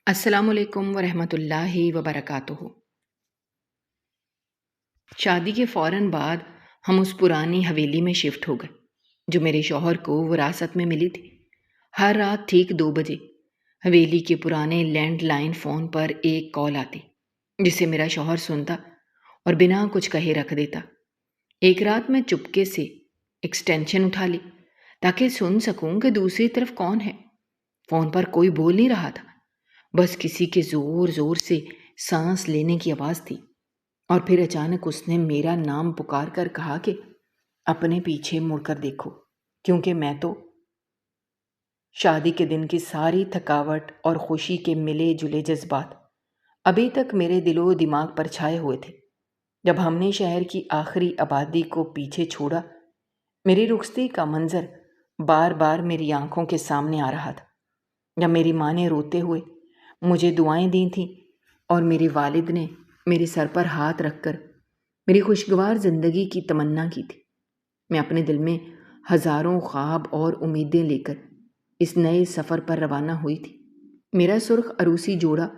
السلام علیکم ورحمۃ اللہ وبرکاتہ۔ شادی کے فوراً بعد ہم اس پرانی حویلی میں شفٹ ہو گئے جو میرے شوہر کو وراثت میں ملی تھی۔ ہر رات ٹھیک 2 بجے حویلی کے پرانے لینڈ لائن فون پر ایک کال آتی جسے میرا شوہر سنتا اور بنا کچھ کہے رکھ دیتا۔ ایک رات میں چپکے سے ایکسٹینشن اٹھا لی تاکہ سن سکوں کہ دوسری طرف کون ہے۔ فون پر کوئی بول نہیں رہا تھا، بس کسی کے زور زور سے سانس لینے کی آواز تھی۔ اور پھر اچانک اس نے میرا نام پکار کر کہا کہ اپنے پیچھے مڑ کر دیکھو، کیونکہ میں تو شادی کے دن کی ساری تھکاوٹ اور خوشی کے ملے جلے جذبات ابھی تک میرے دل و دماغ پر چھائے ہوئے تھے۔ جب ہم نے شہر کی آخری آبادی کو پیچھے چھوڑا، میری رخصتی کا منظر بار بار میری آنکھوں کے سامنے آ رہا تھا۔ جب میری ماں نے روتے ہوئے مجھے دعائیں دی تھیں اور میرے والد نے میرے سر پر ہاتھ رکھ کر میری خوشگوار زندگی کی تمنا کی تھی، میں اپنے دل میں ہزاروں خواب اور امیدیں لے کر اس نئے سفر پر روانہ ہوئی تھی۔ میرا سرخ عروسی جوڑا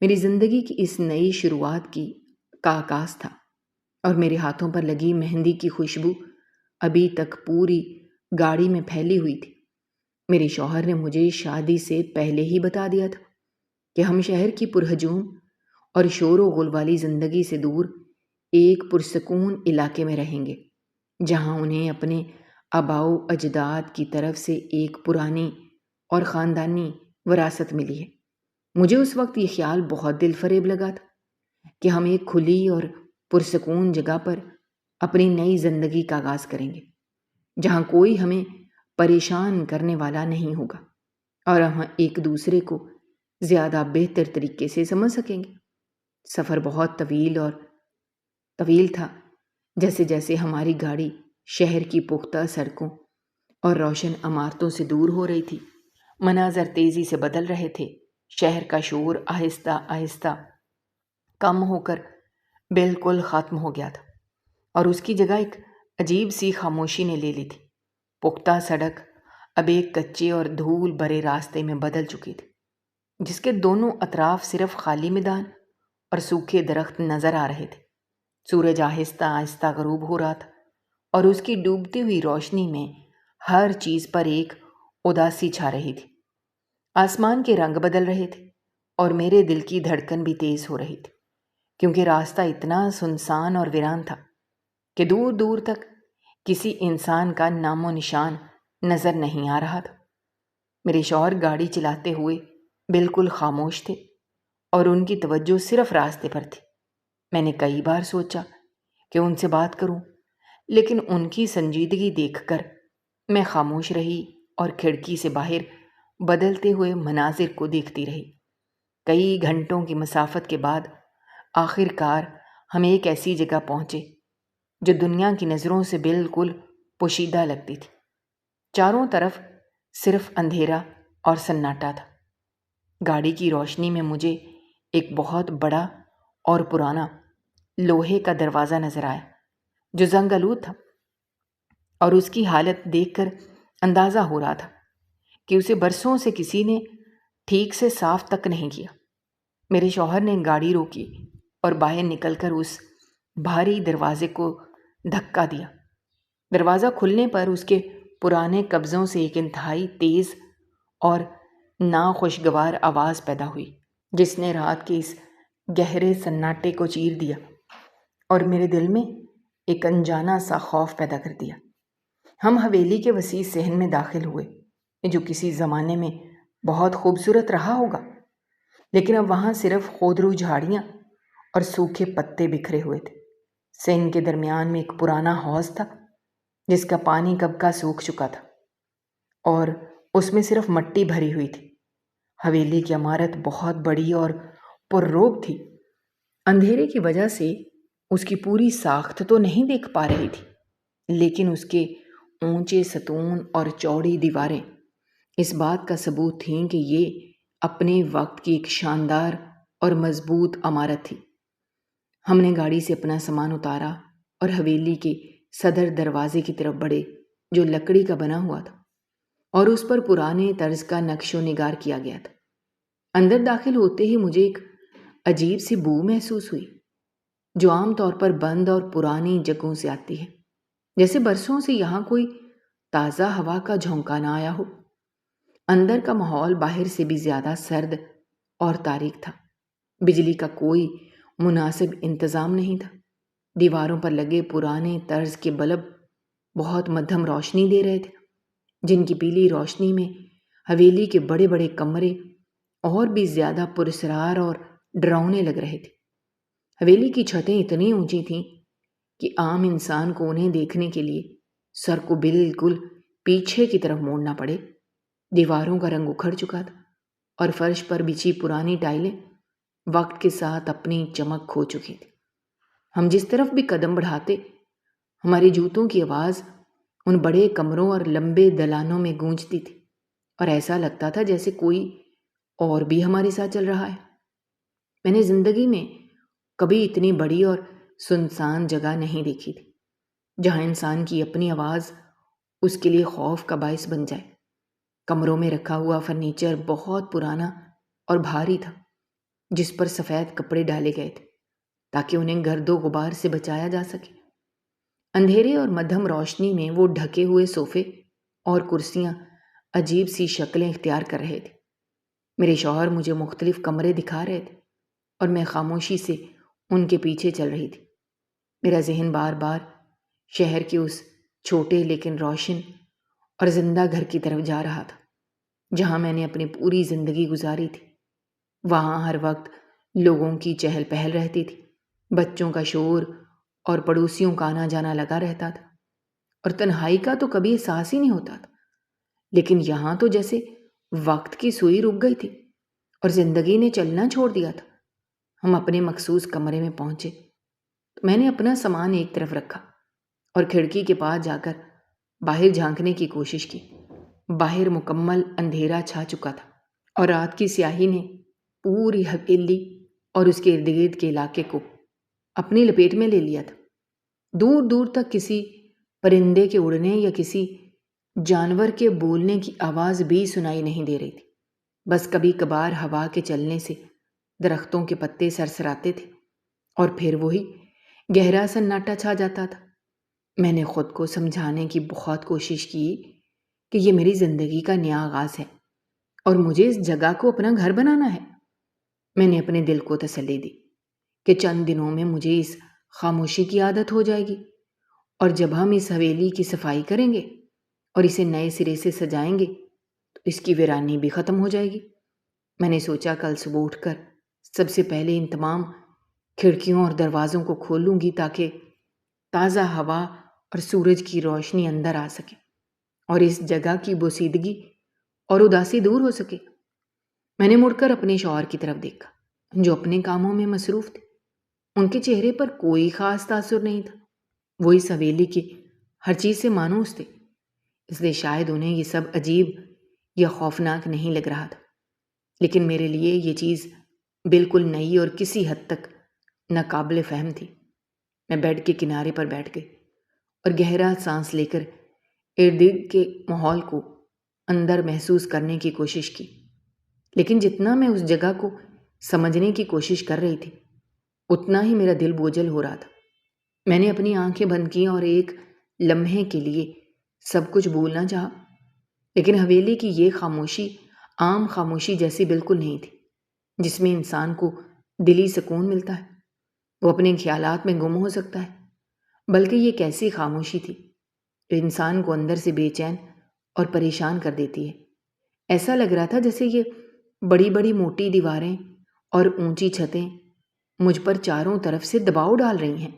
میری زندگی کی اس نئی شروعات کا آغاز تھا، اور میرے ہاتھوں پر لگی مہندی کی خوشبو ابھی تک پوری گاڑی میں پھیلی ہوئی تھی۔ میرے شوہر نے مجھے شادی سے پہلے ہی بتا دیا تھا کہ ہم شہر کی پرہجوم اور شور و غل والی زندگی سے دور ایک پرسکون علاقے میں رہیں گے، جہاں انہیں اپنے آباؤ اجداد کی طرف سے ایک پرانی اور خاندانی وراثت ملی ہے۔ مجھے اس وقت یہ خیال بہت دل فریب لگا تھا کہ ہم ایک کھلی اور پرسکون جگہ پر اپنی نئی زندگی کا آغاز کریں گے، جہاں کوئی ہمیں پریشان کرنے والا نہیں ہوگا اور ہم ایک دوسرے کو زیادہ بہتر طریقے سے سمجھ سکیں گے۔ سفر بہت طویل تھا۔ جیسے جیسے ہماری گاڑی شہر کی پختہ سڑکوں اور روشن عمارتوں سے دور ہو رہی تھی، مناظر تیزی سے بدل رہے تھے۔ شہر کا شور آہستہ آہستہ کم ہو کر بالکل ختم ہو گیا تھا، اور اس کی جگہ ایک عجیب سی خاموشی نے لے لی تھی۔ پختہ سڑک اب ایک کچے اور دھول بھرے راستے میں بدل چکی تھی، جس کے دونوں اطراف صرف خالی میدان اور سوکھے درخت نظر آ رہے تھے۔ سورج آہستہ آہستہ غروب ہو رہا تھا، اور اس کی ڈوبتی ہوئی روشنی میں ہر چیز پر ایک اداسی چھا رہی تھی۔ آسمان کے رنگ بدل رہے تھے اور میرے دل کی دھڑکن بھی تیز ہو رہی تھی، کیونکہ راستہ اتنا سنسان اور ویران تھا کہ دور دور تک کسی انسان کا نام و نشان نظر نہیں آ رہا تھا۔ میرے شوہر گاڑی چلاتے ہوئے بالکل خاموش تھے اور ان کی توجہ صرف راستے پر تھی۔ میں نے کئی بار سوچا کہ ان سے بات کروں، لیکن ان کی سنجیدگی دیکھ کر میں خاموش رہی اور کھڑکی سے باہر بدلتے ہوئے مناظر کو دیکھتی رہی۔ کئی گھنٹوں کی مسافت کے بعد آخر کار ہم ایک ایسی جگہ پہنچے جو دنیا کی نظروں سے بالکل پوشیدہ لگتی تھی۔ چاروں طرف صرف اندھیرا اور سناٹا تھا۔ گاڑی کی روشنی میں مجھے ایک بہت بڑا اور پرانا لوہے کا دروازہ نظر آیا جو زنگ آلود تھا، اور اس کی حالت دیکھ کر اندازہ ہو رہا تھا کہ اسے برسوں سے کسی نے ٹھیک سے صاف تک نہیں کیا۔ میرے شوہر نے گاڑی روکی اور باہر نکل کر اس بھاری دروازے کو دھکا دیا۔ دروازہ کھلنے پر اس کے پرانے قبضوں سے ایک انتہائی تیز اور ناخوشگوار آواز پیدا ہوئی، جس نے رات کے اس گہرے سناٹے کو چیر دیا اور میرے دل میں ایک انجانا سا خوف پیدا کر دیا۔ ہم حویلی کے وسیع صحن میں داخل ہوئے، جو کسی زمانے میں بہت خوبصورت رہا ہوگا، لیکن اب وہاں صرف خودرو جھاڑیاں اور سوکھے پتے بکھرے ہوئے تھے۔ صحن کے درمیان میں ایک پرانا حوض تھا جس کا پانی کب کا سوکھ چکا تھا، اور اس میں صرف مٹی بھری ہوئی تھی۔ حویلی کی عمارت بہت بڑی اور پررونق تھی۔ اندھیرے کی وجہ سے اس کی پوری ساخت تو نہیں دیکھ پا رہی تھی، لیکن اس کے اونچے ستون اور چوڑی دیواریں اس بات کا ثبوت تھیں کہ یہ اپنے وقت کی ایک شاندار اور مضبوط عمارت تھی۔ ہم نے گاڑی سے اپنا سامان اتارا اور حویلی کے صدر دروازے کی طرف بڑھے، جو لکڑی کا بنا ہوا تھا اور اس پر پرانے طرز کا نقش و نگار کیا گیا تھا۔ اندر داخل ہوتے ہی مجھے ایک عجیب سی بو محسوس ہوئی، جو عام طور پر بند اور پرانی جگہوں سے آتی ہے، جیسے برسوں سے یہاں کوئی تازہ ہوا کا جھونکا نہ آیا ہو۔ اندر کا ماحول باہر سے بھی زیادہ سرد اور تاریک تھا۔ بجلی کا کوئی مناسب انتظام نہیں تھا۔ دیواروں پر لگے پرانے طرز کے بلب بہت مدھم روشنی دے رہے تھے، جن کی پیلی روشنی میں حویلی کے بڑے بڑے کمرے اور بھی زیادہ پراسرار اور ڈراؤنے لگ رہے تھے۔ حویلی کی چھتیں اتنی اونچی تھیں کہ عام انسان کو انہیں دیکھنے کے لیے سر کو بالکل پیچھے کی طرف موڑنا پڑے۔ دیواروں کا رنگ اکھڑ چکا تھا اور فرش پر بچھی پرانی ٹائلیں وقت کے ساتھ اپنی چمک کھو چکی تھی۔ ہم جس طرف بھی قدم بڑھاتے، ہماری جوتوں کی آواز ان بڑے کمروں اور لمبے دلانوں میں گونجتی تھی، اور ایسا لگتا تھا جیسے کوئی اور بھی ہمارے ساتھ چل رہا ہے۔ میں نے زندگی میں کبھی اتنی بڑی اور سنسان جگہ نہیں دیکھی تھی، جہاں انسان کی اپنی آواز اس کے لیے خوف کا باعث بن جائے۔ کمروں میں رکھا ہوا فرنیچر بہت پرانا اور بھاری تھا، جس پر سفید کپڑے ڈالے گئے تھے تاکہ انہیں گرد و غبار سے بچایا جا سکے۔ اندھیرے اور مدھم روشنی میں وہ ڈھکے ہوئے صوفے اور کرسیاں عجیب سی شکلیں اختیار کر رہے تھے۔ میرے شوہر مجھے مختلف کمرے دکھا رہے تھے اور میں خاموشی سے ان کے پیچھے چل رہی تھی۔ میرا ذہن بار بار شہر کے اس چھوٹے لیکن روشن اور زندہ گھر کی طرف جا رہا تھا، جہاں میں نے اپنی پوری زندگی گزاری تھی۔ وہاں ہر وقت لوگوں کی چہل پہل رہتی تھی، بچوں کا شور اور پڑوسیوں کا آنا جانا لگا رہتا تھا، اور تنہائی کا تو کبھی احساس ہی نہیں ہوتا تھا۔ لیکن یہاں تو جیسے وقت کی سوئی رک گئی تھی اور زندگی نے چلنا چھوڑ دیا تھا۔ ہم اپنے مخصوص کمرے میں پہنچے تو میں نے اپنا سامان ایک طرف رکھا اور کھڑکی کے پاس جا کر باہر جھانکنے کی کوشش کی۔ باہر مکمل اندھیرا چھا چکا تھا اور رات کی سیاہی نے پوری حویلی اور اس کے ارد گرد کے علاقے کو اپنی لپیٹ میں لے لیا تھا۔ دور دور تک کسی پرندے کے اڑنے یا کسی جانور کے بولنے کی آواز بھی سنائی نہیں دے رہی تھی۔ بس کبھی کبھار ہوا کے چلنے سے درختوں کے پتے سرسراتے تھے اور پھر وہی گہرا سناٹا چھا جاتا تھا۔ میں نے خود کو سمجھانے کی بہت کوشش کی کہ یہ میری زندگی کا نیا آغاز ہے اور مجھے اس جگہ کو اپنا گھر بنانا ہے۔ میں نے اپنے دل کو تسلی دی کہ چند دنوں میں مجھے اس خاموشی کی عادت ہو جائے گی، اور جب ہم اس حویلی کی صفائی کریں گے اور اسے نئے سرے سے سجائیں گے تو اس کی ویرانی بھی ختم ہو جائے گی۔ میں نے سوچا کل صبح اٹھ کر سب سے پہلے ان تمام کھڑکیوں اور دروازوں کو کھولوں گی تاکہ تازہ ہوا اور سورج کی روشنی اندر آ سکے اور اس جگہ کی بوسیدگی اور اداسی دور ہو سکے۔ میں نے مڑ کر اپنے شوہر کی طرف دیکھا، جو اپنے کاموں میں مصروف تھے۔ ان کے چہرے پر کوئی خاص تاثر نہیں تھا۔ وہ اس حویلی کی ہر چیز سے مانوس تھے، اس لیے شاید انہیں یہ سب عجیب یا خوفناک نہیں لگ رہا تھا۔ لیکن میرے لیے یہ چیز بالکل نئی اور کسی حد تک ناقابل فہم تھی۔ میں بیڈ کے کنارے پر بیٹھ گئی اور گہرا سانس لے کر ارد گرد کے ماحول کو اندر محسوس کرنے کی کوشش کی۔ لیکن جتنا میں اس جگہ کو سمجھنے کی کوشش کر رہی تھی، اتنا ہی میرا دل بوجھل ہو رہا تھا۔ میں نے اپنی آنکھیں بند کیں اور ایک لمحے کے لیے سب کچھ بھولنا چاہا، لیکن حویلی کی یہ خاموشی عام خاموشی جیسی بالکل نہیں تھی، جس میں انسان کو دلی سکون ملتا ہے، وہ اپنے خیالات میں گم ہو سکتا ہے۔ بلکہ یہ ایک ایسی خاموشی تھی جو انسان کو اندر سے بے چین اور پریشان کر دیتی ہے۔ ایسا لگ رہا تھا جیسے یہ بڑی بڑی موٹی دیواریں اور اونچی چھتیں مجھ پر چاروں طرف سے دباؤ ڈال رہی ہیں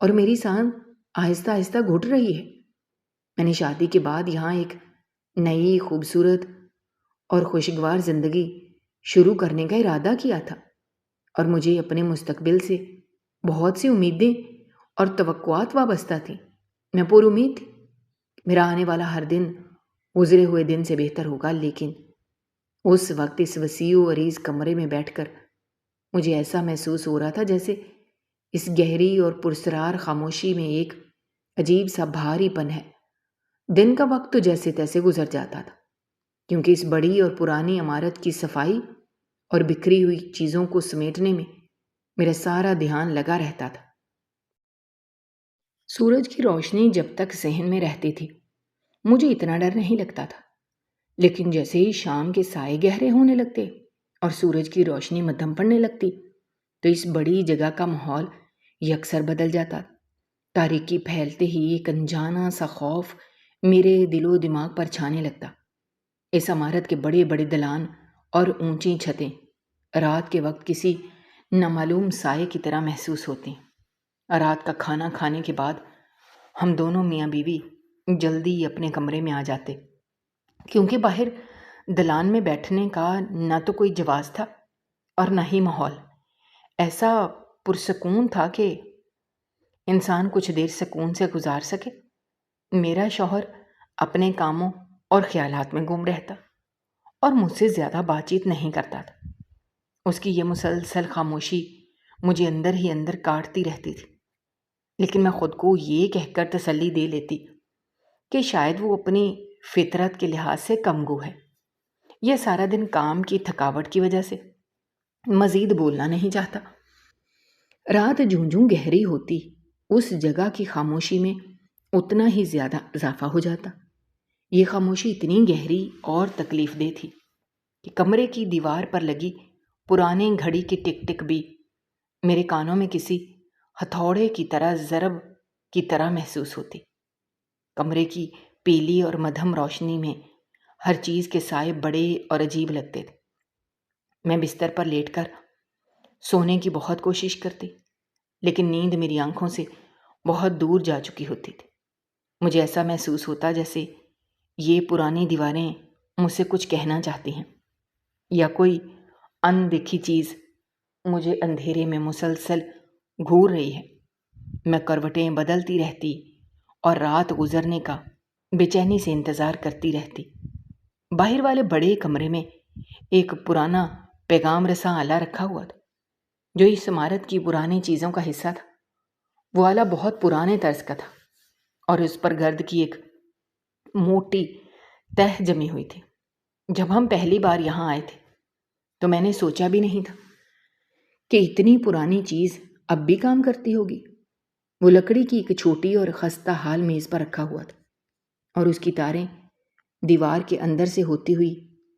اور میری سانس آہستہ آہستہ گھٹ رہی ہے۔ میں نے شادی کے بعد یہاں ایک نئی خوبصورت اور خوشگوار زندگی شروع کرنے کا ارادہ کیا تھا، اور مجھے اپنے مستقبل سے بہت سی امیدیں اور توقعات وابستہ تھیں۔ میں پر امید تھی میرا آنے والا ہر دن گزرے ہوئے دن سے بہتر ہوگا، لیکن اس وقت اس وسیع و عریض کمرے میں بیٹھ کر مجھے ایسا محسوس ہو رہا تھا جیسے اس گہری اور پرسرار خاموشی میں ایک عجیب سا بھاری پن ہے۔ دن کا وقت تو جیسے تیسے گزر جاتا تھا، کیونکہ اس بڑی اور پرانی عمارت کی صفائی اور بکھری ہوئی چیزوں کو سمیٹنے میں میرا سارا دھیان لگا رہتا تھا۔ سورج کی روشنی جب تک ذہن میں رہتی تھی مجھے اتنا ڈر نہیں لگتا تھا، لیکن جیسے ہی شام کے سائے گہرے ہونے لگتے اور سورج کی روشنی مدھم پڑنے لگتی تو اس بڑی جگہ کا ماحول یکسر بدل جاتا۔ تاریکی پھیلتے ہی ایک انجانا سا خوف میرے دل و دماغ پر چھانے لگتا۔ اس عمارت کے بڑے بڑے دلان اور اونچی چھتیں رات کے وقت کسی نامعلوم سائے کی طرح محسوس ہوتی۔ رات کا کھانا کھانے کے بعد ہم دونوں میاں بیوی جلدی اپنے کمرے میں آ جاتے، کیونکہ باہر دلان میں بیٹھنے کا نہ تو کوئی جواز تھا اور نہ ہی ماحول ایسا پرسکون تھا کہ انسان کچھ دیر سکون سے گزار سکے۔ میرا شوہر اپنے کاموں اور خیالات میں گم رہتا اور مجھ سے زیادہ بات چیت نہیں کرتا تھا۔ اس کی یہ مسلسل خاموشی مجھے اندر ہی اندر کاٹتی رہتی تھی، لیکن میں خود کو یہ کہہ کر تسلی دے لیتی کہ شاید وہ اپنی فطرت کے لحاظ سے کم گو ہے، یہ سارا دن کام کی تھکاوٹ کی وجہ سے مزید بولنا نہیں چاہتا۔ رات جوں جوں گہری ہوتی اس جگہ کی خاموشی میں اتنا ہی زیادہ اضافہ ہو جاتا۔ یہ خاموشی اتنی گہری اور تکلیف دہ تھی کہ کمرے کی دیوار پر لگی پرانے گھڑی کی ٹک ٹک بھی میرے کانوں میں کسی ہتھوڑے کی طرح ضرب کی طرح محسوس ہوتی۔ کمرے کی پیلی اور مدھم روشنی میں ہر چیز کے سائے بڑے اور عجیب لگتے تھے۔ میں بستر پر لیٹ کر سونے کی بہت کوشش کرتی، لیکن نیند میری آنکھوں سے بہت دور جا چکی ہوتی تھی۔ مجھے ایسا محسوس ہوتا جیسے یہ پرانی دیواریں مجھ سے کچھ کہنا چاہتی ہیں، یا کوئی اندیکھی چیز مجھے اندھیرے میں مسلسل گھور رہی ہے۔ میں کروٹیں بدلتی رہتی اور رات گزرنے کا بے چینی سے انتظار کرتی رہتی۔ باہر والے بڑے کمرے میں ایک پرانا پیغام رساں آلہ رکھا ہوا تھا جو اس عمارت کی پرانی چیزوں کا حصہ تھا۔ وہ آلہ بہت پرانے طرز کا تھا اور اس پر گرد کی ایک موٹی تہ جمی ہوئی تھی۔ جب ہم پہلی بار یہاں آئے تھے تو میں نے سوچا بھی نہیں تھا کہ اتنی پرانی چیز اب بھی کام کرتی ہوگی۔ وہ لکڑی کی ایک چھوٹی اور خستہ حال میز پر رکھا ہوا تھا اور اس کی تاریں دیوار کے اندر سے ہوتی ہوئی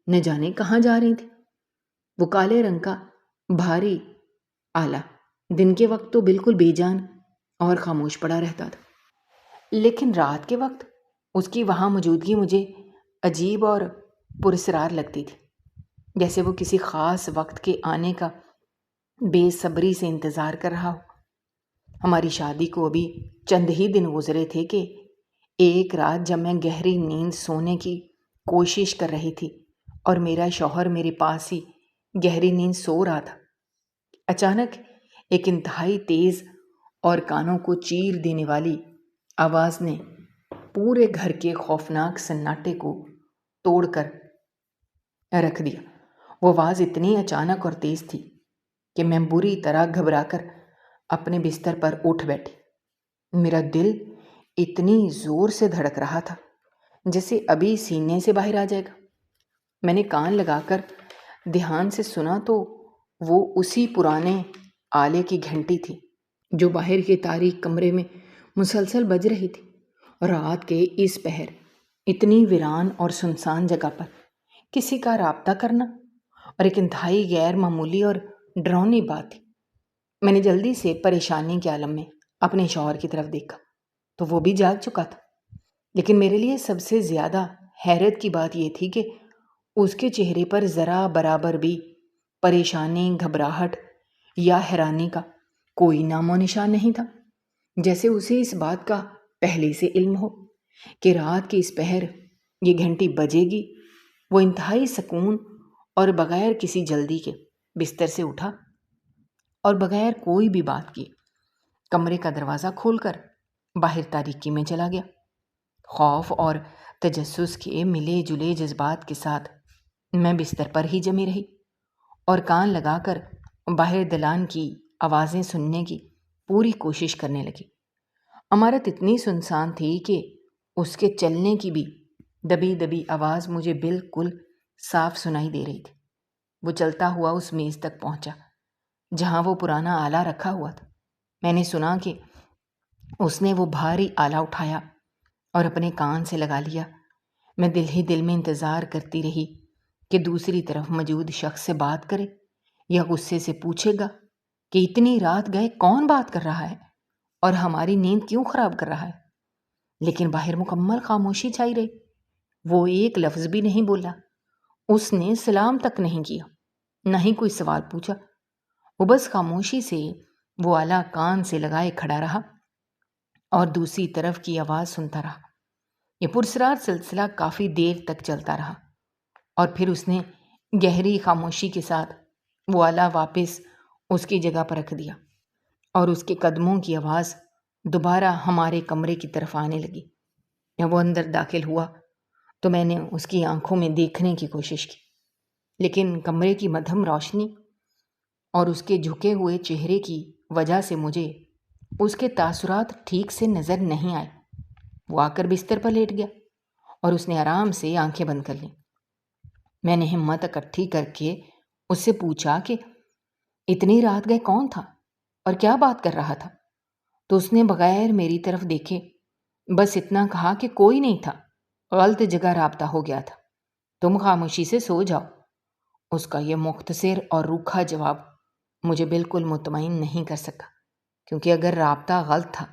نہ جانے کہاں جا رہی تھی۔ وہ کالے رنگ کا بھاری آلہ دن کے وقت تو بالکل بے جان اور خاموش پڑا رہتا تھا، لیکن رات کے وقت اس کی وہاں موجودگی مجھے عجیب اور پراسرار لگتی تھی، جیسے وہ کسی خاص وقت کے آنے کا بے صبری سے انتظار کر رہا ہو۔ ہماری شادی کو ابھی چند ہی دن گزرے تھے کہ ایک رات جب میں گہری نیند سونے کی کوشش کر رہی تھی اور میرا شوہر میرے پاس ہی گہری نیند سو رہا تھا، اچانک ایک انتہائی تیز اور کانوں کو چیر دینے والی آواز نے پورے گھر کے خوفناک سناٹے کو توڑ کر رکھ دیا۔ وہ آواز اتنی اچانک اور تیز تھی کہ میں بری طرح گھبرا کر اپنے بستر پر اٹھ بیٹھی۔ میرا دل اتنی زور سے دھڑک رہا تھا جیسے ابھی سینے سے باہر آ جائے گا۔ میں نے کان لگا کر دھیان سے سنا تو وہ اسی پرانے آلے کی گھنٹی تھی جو باہر کے تاریک کمرے میں مسلسل بج رہی تھی۔ رات کے اس پہر اتنی ویران اور سنسان جگہ پر کسی کا رابطہ کرنا اور ایک انتہائی غیر معمولی اور ڈراؤنی بات تھی۔ میں نے جلدی سے پریشانی کے عالم میں اپنے شوہر کی طرف دیکھا تو وہ بھی جاگ چکا تھا، لیکن میرے لیے سب سے زیادہ حیرت کی بات یہ تھی کہ اس کے چہرے پر ذرا برابر بھی پریشانی، گھبراہٹ یا حیرانی کا کوئی نام و نشان نہیں تھا، جیسے اسے اس بات کا پہلے سے علم ہو کہ رات کے اس پہر یہ گھنٹی بجے گی۔ وہ انتہائی سکون اور بغیر کسی جلدی کے بستر سے اٹھا اور بغیر کوئی بھی بات کیے کمرے کا دروازہ کھول کر باہر تاریکی میں چلا گیا۔ خوف اور تجسس کے ملے جلے جذبات کے ساتھ میں بستر پر ہی جمی رہی اور کان لگا کر باہر دلان کی آوازیں سننے کی پوری کوشش کرنے لگی۔ عمارت اتنی سنسان تھی کہ اس کے چلنے کی بھی دبی دبی آواز مجھے بالکل صاف سنائی دے رہی تھی۔ وہ چلتا ہوا اس میز تک پہنچا جہاں وہ پرانا آلہ رکھا ہوا تھا۔ میں نے سنا کہ اس نے وہ بھاری آلہ اٹھایا اور اپنے کان سے لگا لیا۔ میں دل ہی دل میں انتظار کرتی رہی کہ دوسری طرف موجود شخص سے بات کرے یا غصے سے پوچھے گا کہ اتنی رات گئے کون بات کر رہا ہے اور ہماری نیند کیوں خراب کر رہا ہے، لیکن باہر مکمل خاموشی چھائی رہی۔ وہ ایک لفظ بھی نہیں بولا، اس نے سلام تک نہیں کیا، نہ ہی کوئی سوال پوچھا۔ وہ بس خاموشی سے وہ آلہ کان سے لگائے کھڑا رہا اور دوسری طرف کی آواز سنتا رہا۔ یہ پرسرار سلسلہ کافی دیر تک چلتا رہا اور پھر اس نے گہری خاموشی کے ساتھ وہ آلہ واپس اس کی جگہ پر رکھ دیا اور اس کے قدموں کی آواز دوبارہ ہمارے کمرے کی طرف آنے لگی۔ جب وہ اندر داخل ہوا تو میں نے اس کی آنکھوں میں دیکھنے کی کوشش کی، لیکن کمرے کی مدھم روشنی اور اس کے جھکے ہوئے چہرے کی وجہ سے مجھے اس کے تاثرات ٹھیک سے نظر نہیں آئے۔ وہ آ کر بستر پر لیٹ گیا اور اس نے آرام سے آنکھیں بند کر لیں۔ میں نے ہمت اکٹھی کر کے اس سے پوچھا کہ اتنی رات گئے کون تھا اور کیا بات کر رہا تھا، تو اس نے بغیر میری طرف دیکھے بس اتنا کہا کہ کوئی نہیں تھا، غلط جگہ رابطہ ہو گیا تھا، تم خاموشی سے سو جاؤ۔ اس کا یہ مختصر اور روکھا جواب مجھے بالکل مطمئن نہیں کر سکا، کیونکہ اگر رابطہ غلط تھا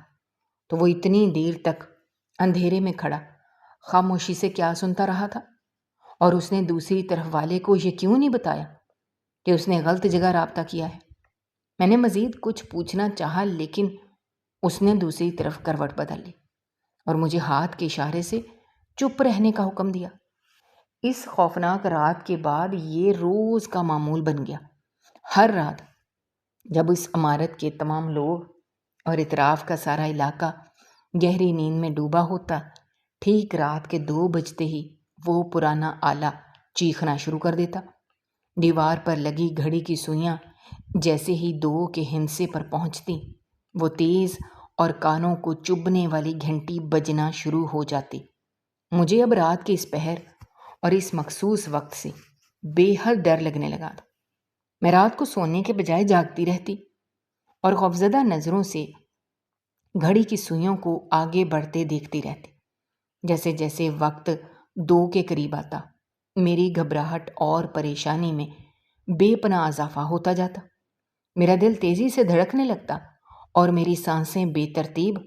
تو وہ اتنی دیر تک اندھیرے میں کھڑا خاموشی سے کیا سنتا رہا تھا، اور اس نے دوسری طرف والے کو یہ کیوں نہیں بتایا کہ اس نے غلط جگہ رابطہ کیا ہے۔ میں نے مزید کچھ پوچھنا چاہا، لیکن اس نے دوسری طرف کروٹ بدل لی اور مجھے ہاتھ کے اشارے سے چپ رہنے کا حکم دیا۔ اس خوفناک رات کے بعد یہ روز کا معمول بن گیا۔ ہر رات جب اس عمارت کے تمام لوگ اور اطراف کا سارا علاقہ گہری نیند میں ڈوبا ہوتا، ٹھیک رات کے 2 بجتے ہی وہ پرانا آلہ چیخنا شروع کر دیتا۔ دیوار پر لگی گھڑی کی سوئیاں جیسے ہی 2 کے ہندسے پر پہنچتی، وہ تیز اور کانوں کو چبھنے والی گھنٹی بجنا شروع ہو جاتی۔ مجھے اب رات کے اس پہر اور اس مخصوص وقت سے بے حد ڈر لگنے لگا تھا۔ میں رات کو سونے کے بجائے جاگتی رہتی اور خوفزدہ نظروں سے گھڑی کی سوئیوں کو آگے بڑھتے دیکھتی رہتی۔ جیسے جیسے وقت 2 کے قریب آتا، میری گھبراہٹ اور پریشانی میں بے پناہ اضافہ ہوتا جاتا۔ میرا دل تیزی سے دھڑکنے لگتا اور میری سانسیں بے ترتیب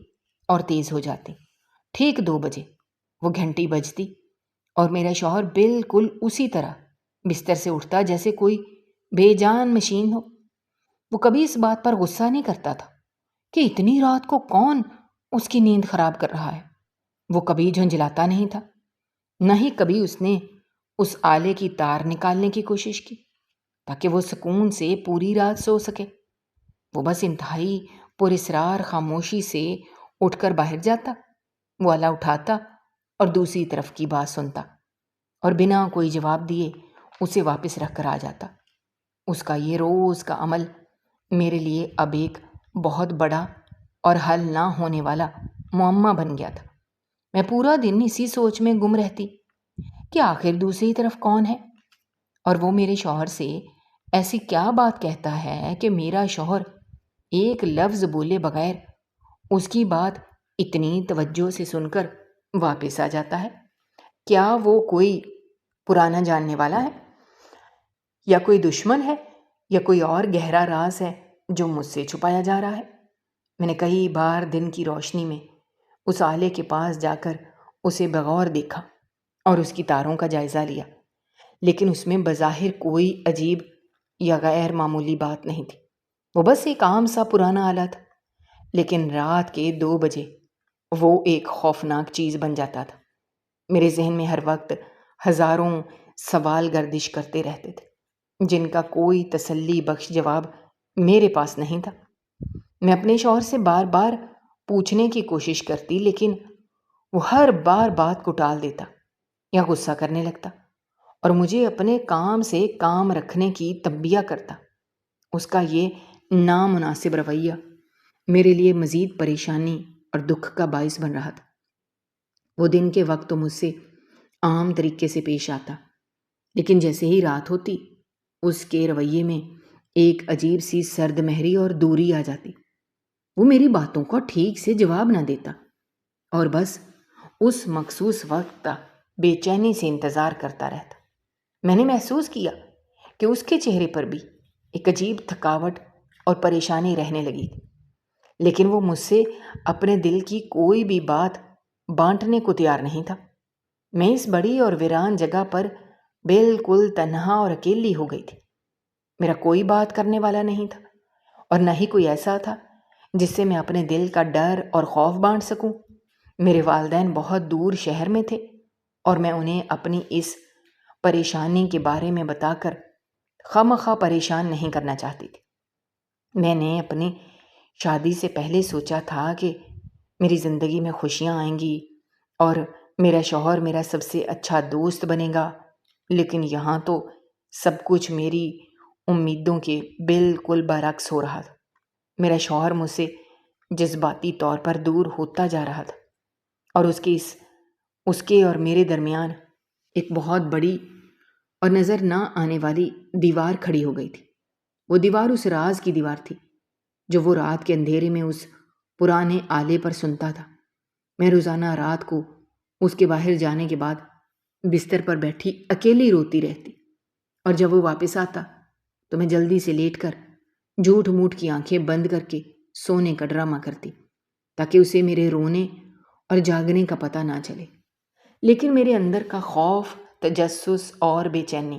اور تیز ہو جاتی۔ ٹھیک 2 بجے وہ گھنٹی بجتی اور میرا شوہر بالکل اسی طرح بستر سے اٹھتا جیسے کوئی بے جان مشین ہو۔ وہ کبھی اس بات پر غصہ نہیں کرتا تھا کہ اتنی رات کو کون اس کی نیند خراب کر رہا ہے۔ وہ کبھی جھنجھلاتا نہیں تھا، نہ ہی کبھی اس نے اس آلے کی تار نکالنے کی کوشش کی تاکہ وہ سکون سے پوری رات سو سکے۔ وہ بس انتہائی پراسرار خاموشی سے اٹھ کر باہر جاتا، وہ آلہ اٹھاتا اور دوسری طرف کی بات سنتا اور بنا کوئی جواب دیے اسے واپس رکھ کر آ جاتا۔ اس کا یہ روز کا عمل میرے لیے اب ایک بہت بڑا اور حل نہ ہونے والا معمہ بن گیا تھا۔ میں پورا دن اسی سوچ میں گم رہتی کہ آخر دوسری طرف کون ہے، اور وہ میرے شوہر سے ایسی کیا بات کہتا ہے کہ میرا شوہر ایک لفظ بولے بغیر اس کی بات اتنی توجہ سے سن کر واپس آ جاتا ہے۔ کیا وہ کوئی پرانا جاننے والا ہے یا کوئی دشمن ہے یا کوئی اور گہرا راز ہے جو مجھ سے چھپایا جا رہا ہے؟ میں نے کئی بار دن کی روشنی میں اس آلے کے پاس جا کر اسے بغور دیکھا اور اس کی تاروں کا جائزہ لیا، لیکن اس میں بظاہر کوئی عجیب یا غیر معمولی بات نہیں تھی۔ وہ بس ایک عام سا پرانا آلہ تھا، لیکن رات کے 2 بجے وہ ایک خوفناک چیز بن جاتا تھا۔ میرے ذہن میں ہر وقت ہزاروں سوال گردش کرتے رہتے تھے جن کا کوئی تسلی بخش جواب میرے پاس نہیں تھا۔ میں اپنے شوہر سے بار بار پوچھنے کی کوشش کرتی، لیکن وہ ہر بار بات کو ٹال دیتا یا غصہ کرنے لگتا اور مجھے اپنے کام سے کام رکھنے کی تنبیہ کرتا۔ اس کا یہ نامناسب رویہ میرے لیے مزید پریشانی اور دکھ کا باعث بن رہا تھا۔ وہ دن کے وقت تو مجھ سے عام طریقے سے پیش آتا، لیکن جیسے ہی رات ہوتی اس کے رویے میں ایک عجیب سی سرد مہری اور دوری آ جاتی۔ وہ میری باتوں کا ٹھیک سے جواب نہ دیتا اور بس اس مخصوص وقت کا بے چینی سے انتظار کرتا رہتا۔ میں نے محسوس کیا کہ اس کے چہرے پر بھی ایک عجیب تھکاوٹ اور پریشانی رہنے لگی تھی، لیکن وہ مجھ سے اپنے دل کی کوئی بھی بات بانٹنے کو تیار نہیں تھا۔ میں اس بڑی اور ویران جگہ پر بالکل تنہا اور اکیلی ہو گئی تھی۔ میرا کوئی بات کرنے والا نہیں تھا اور نہ ہی کوئی ایسا تھا جس سے میں اپنے دل کا ڈر اور خوف بانٹ سکوں۔ میرے والدین بہت دور شہر میں تھے اور میں انہیں اپنی اس پریشانی کے بارے میں بتا کر خواہ پریشان نہیں کرنا چاہتی تھی۔ میں نے اپنی شادی سے پہلے سوچا تھا کہ میری زندگی میں خوشیاں آئیں گی اور میرا شوہر میرا سب سے اچھا دوست بنے گا، لیکن یہاں تو سب کچھ میری امیدوں کے بالکل برعکس ہو رہا تھا۔ میرا شوہر مجھ سے جذباتی طور پر دور ہوتا جا رہا تھا اور اس کے اور میرے درمیان ایک بہت بڑی اور نظر نہ آنے والی دیوار کھڑی ہو گئی تھی۔ وہ دیوار اس راز کی دیوار تھی جو وہ رات کے اندھیرے میں اس پرانے آلے پر سنتا تھا۔ میں روزانہ رات کو اس کے باہر جانے کے بعد بستر پر بیٹھی اکیلی روتی رہتی اور جب وہ واپس آتا تو میں جلدی سے لیٹ کر جھوٹ موٹ کی آنکھیں بند کر کے سونے کا ڈرامہ کرتی تاکہ اسے میرے رونے اور جاگنے کا پتہ نہ چلے۔ لیکن میرے اندر کا خوف، تجسس اور بے چینی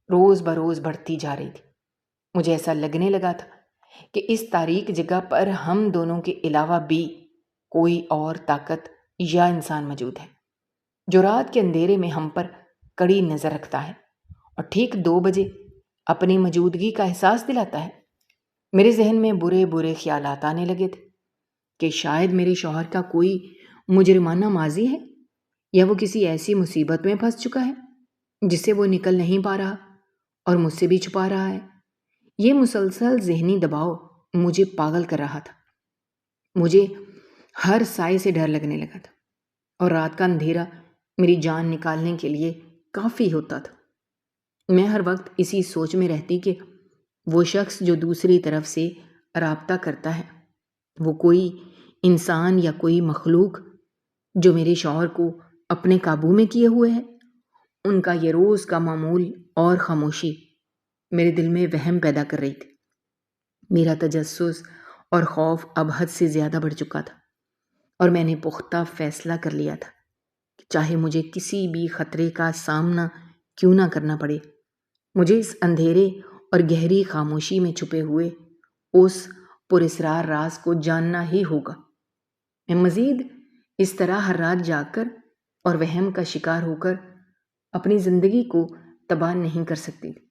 روز بروز بڑھتی جا رہی تھی۔ مجھے ایسا لگنے لگا تھا کہ اس تاریک جگہ پر ہم دونوں کے علاوہ بھی کوئی اور طاقت یا انسان موجود ہے جو رات کے اندھیرے میں ہم پر کڑی نظر رکھتا ہے اور ٹھیک 2 بجے اپنی موجودگی کا احساس دلاتا ہے۔ میرے ذہن میں برے برے خیالات آنے لگے تھے کہ شاید میرے شوہر کا کوئی مجرمانہ ماضی ہے یا وہ کسی ایسی مصیبت میں پھنس چکا ہے جس سے وہ نکل نہیں پا رہا اور مجھ سے بھی چھپا رہا ہے۔ یہ مسلسل ذہنی دباؤ مجھے پاگل کر رہا تھا۔ مجھے ہر سائے سے ڈر لگنے لگا تھا اور رات کا اندھیرا میری جان نکالنے کے لیے کافی ہوتا تھا۔ میں ہر وقت اسی سوچ میں رہتی کہ وہ شخص جو دوسری طرف سے رابطہ کرتا ہے وہ کوئی انسان یا کوئی مخلوق جو میرے شوہر کو اپنے قابو میں کیے ہوئے ہے۔ ان کا یہ روز کا معمول اور خاموشی میرے دل میں وہم پیدا کر رہی تھی۔ میرا تجسس اور خوف اب حد سے زیادہ بڑھ چکا تھا اور میں نے پختہ فیصلہ کر لیا تھا کہ چاہے مجھے کسی بھی خطرے کا سامنا کیوں نہ کرنا پڑے، مجھے اس اندھیرے اور گہری خاموشی میں چھپے ہوئے اس پراسرار راز کو جاننا ہی ہوگا۔ میں مزید اس طرح ہر رات جاگ کر اور وہم کا شکار ہو کر اپنی زندگی کو تباہ نہیں کر سکتی تھی۔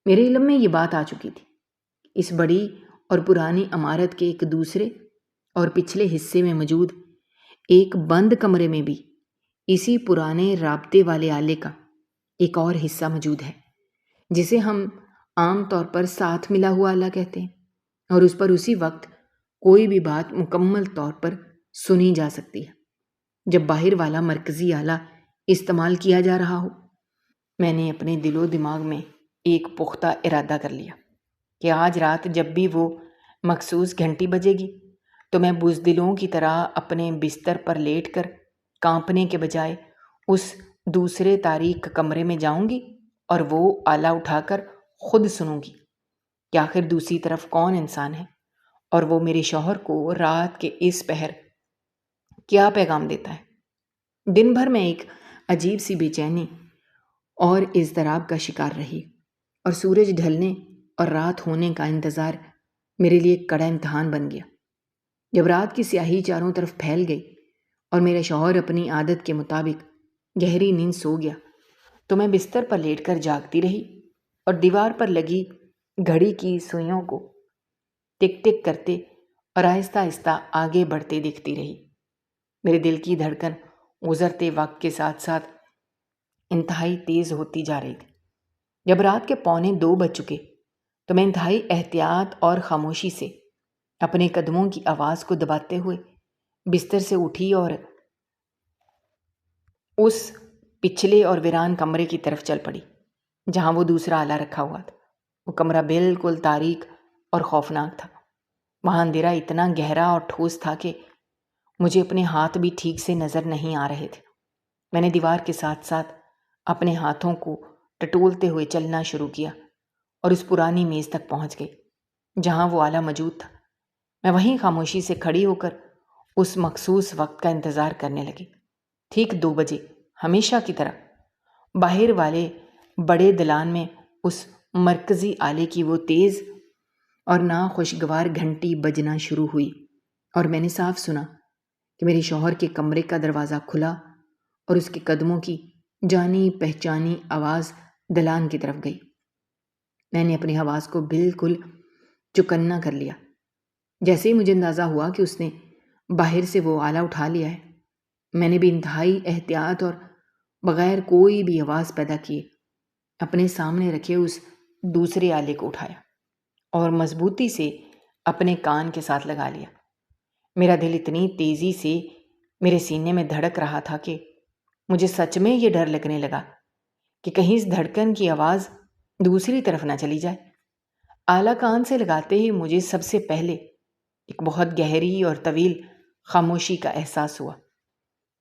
میرے علم میں یہ بات آ چکی تھی۔ اس بڑی اور پرانی عمارت کے ایک دوسرے اور پچھلے حصے میں موجود ایک بند کمرے میں بھی اسی پرانے رابطے والے آلے کا ایک اور حصہ موجود ہے جسے ہم عام طور پر ساتھ ملا ہوا آلہ کہتے ہیں اور اس پر اسی وقت کوئی بھی بات مکمل طور پر سنی جا سکتی ہے جب باہر والا مرکزی آلہ استعمال کیا جا رہا ہو۔ میں نے اپنے دل و دماغ میں ایک پختہ ارادہ کر لیا کہ آج رات جب بھی وہ مخصوص گھنٹی بجے گی تو میں بزدلوں کی طرح اپنے بستر پر لیٹ کر کانپنے کے بجائے اس دوسرے تاریک کمرے میں جاؤں گی اور وہ آلہ اٹھا کر خود سنوں گی کہ آخر دوسری طرف کون انسان ہے اور وہ میرے شوہر کو رات کے اس پہر کیا پیغام دیتا ہے۔ دن بھر میں ایک عجیب سی بے چینی اور اضطراب کا شکار رہی اور سورج ڈھلنے اور رات ہونے کا انتظار میرے لیے ایک کڑا امتحان بن گیا۔ جب رات کی سیاہی چاروں طرف پھیل گئی اور میرا شوہر اپنی عادت کے مطابق گہری نیند سو گیا تو میں بستر پر لیٹ کر جاگتی رہی اور دیوار پر لگی گھڑی کی سوئیوں کو ٹک ٹک کرتے اور آہستہ آہستہ آگے بڑھتے دیکھتی رہی۔ میرے دل کی دھڑکن گزرتے وقت کے ساتھ ساتھ انتہائی تیز ہوتی جا رہی تھی۔ جب رات کے 1:45 بج چکے تو میں انتہائی احتیاط اور خاموشی سے اپنے قدموں کی آواز کو دباتے ہوئے بستر سے اٹھی اور اس پچھلے اور ویران کمرے کی طرف چل پڑی جہاں وہ دوسرا آلہ رکھا ہوا تھا۔ وہ کمرہ بالکل تاریک اور خوفناک تھا۔ وہاں اندھیرا اتنا گہرا اور ٹھوس تھا کہ مجھے اپنے ہاتھ بھی ٹھیک سے نظر نہیں آ رہے تھے۔ میں نے دیوار کے ساتھ ساتھ اپنے ہاتھوں کو ٹٹولتے ہوئے چلنا شروع کیا اور اس پرانی میز تک پہنچ گئی جہاں وہ آلہ موجود تھا۔ میں وہیں خاموشی سے کھڑی ہو کر اس مخصوص وقت کا انتظار کرنے لگی۔ ٹھیک 2 بجے ہمیشہ کی طرح باہر والے بڑے دلان میں اس مرکزی آلے کی وہ تیز اور ناخوشگوار گھنٹی بجنا شروع ہوئی، اور میں نے صاف سنا کہ میرے شوہر کے کمرے کا دروازہ کھلا اور اس کے قدموں کی جانی پہچانی آواز دلان کی طرف گئی۔ میں نے اپنی حواس کو بالکل چکنا کر لیا۔ جیسے ہی مجھے اندازہ ہوا کہ اس نے باہر سے وہ آلہ اٹھا لیا ہے، میں نے بھی انتہائی احتیاط اور بغیر کوئی بھی آواز پیدا کیے اپنے سامنے رکھے اس دوسرے آلے کو اٹھایا اور مضبوطی سے اپنے کان کے ساتھ لگا لیا۔ میرا دل اتنی تیزی سے میرے سینے میں دھڑک رہا تھا کہ مجھے سچ میں یہ ڈر لگنے لگا کہ کہیں اس دھڑکن کی آواز دوسری طرف نہ چلی جائے۔ آلہ کان سے لگاتے ہی مجھے سب سے پہلے ایک بہت گہری اور طویل خاموشی کا احساس ہوا۔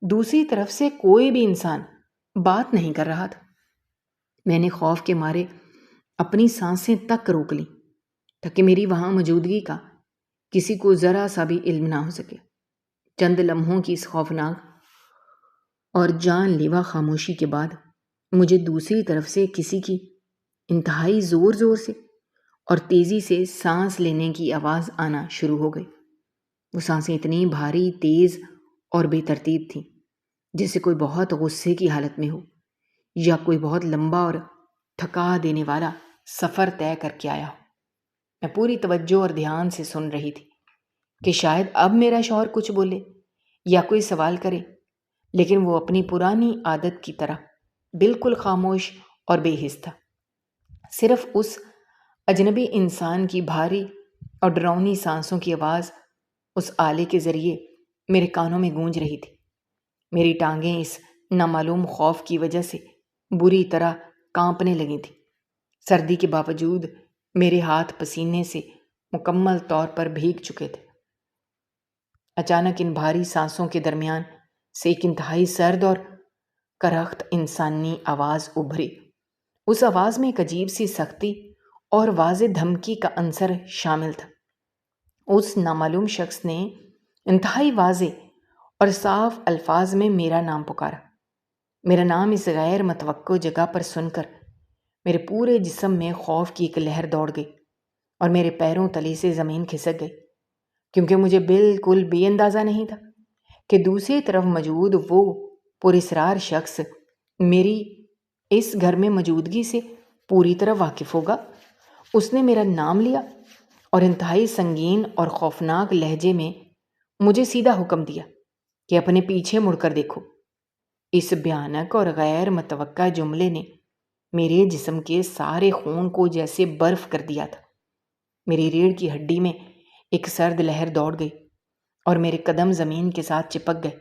دوسری طرف سے کوئی بھی انسان بات نہیں کر رہا تھا۔ میں نے خوف کے مارے اپنی سانسیں تک روک لیں تاکہ میری وہاں موجودگی کا کسی کو ذرا سا بھی علم نہ ہو سکے۔ چند لمحوں کی اس خوفناک اور جان لیوا خاموشی کے بعد مجھے دوسری طرف سے کسی کی انتہائی زور زور سے اور تیزی سے سانس لینے کی آواز آنا شروع ہو گئی۔ وہ سانسیں اتنی بھاری، تیز اور بے ترتیب تھیں جیسے کوئی بہت غصے کی حالت میں ہو یا کوئی بہت لمبا اور تھکا دینے والا سفر طے کر کے آیا ہو۔ میں پوری توجہ اور دھیان سے سن رہی تھی کہ شاید اب میرا شوہر کچھ بولے یا کوئی سوال کرے، لیکن وہ اپنی پرانی عادت کی طرح بالکل خاموش اور بے حس تھا۔ صرف اس اجنبی انسان کی بھاری اور ڈراؤنی سانسوں کی آواز اس آلے کے ذریعے میرے کانوں میں گونج رہی تھی۔ میری ٹانگیں اس نامعلوم خوف کی وجہ سے بری طرح کانپنے لگی تھیں۔ سردی کے باوجود میرے ہاتھ پسینے سے مکمل طور پر بھیگ چکے تھے۔ اچانک ان بھاری سانسوں کے درمیان سے ایک انتہائی سرد اور کرخت انسانی آواز ابھری۔ اس آواز میں ایک عجیب سی سختی اور واضح دھمکی کا عنصر شامل تھا۔ اس نامعلوم شخص نے انتہائی واضح اور صاف الفاظ میں میرا نام پکارا۔ میرا نام اس غیر متوقع جگہ پر سن کر میرے پورے جسم میں خوف کی ایک لہر دوڑ گئی اور میرے پیروں تلے سے زمین کھسک گئی، کیونکہ مجھے بالکل بھی اندازہ نہیں تھا کہ دوسری طرف موجود وہ پراسرار شخص میری اس گھر میں موجودگی سے پوری طرح واقف ہوگا۔ اس نے میرا نام لیا اور انتہائی سنگین اور خوفناک لہجے میں مجھے سیدھا حکم دیا کہ اپنے پیچھے مڑ کر دیکھو۔ اس بھیانک اور غیر متوقع جملے نے میرے جسم کے سارے خون کو جیسے برف کر دیا تھا۔ میری ریڑھ کی ہڈی میں ایک سرد لہر دوڑ گئی اور میرے قدم زمین کے ساتھ چپک گئے۔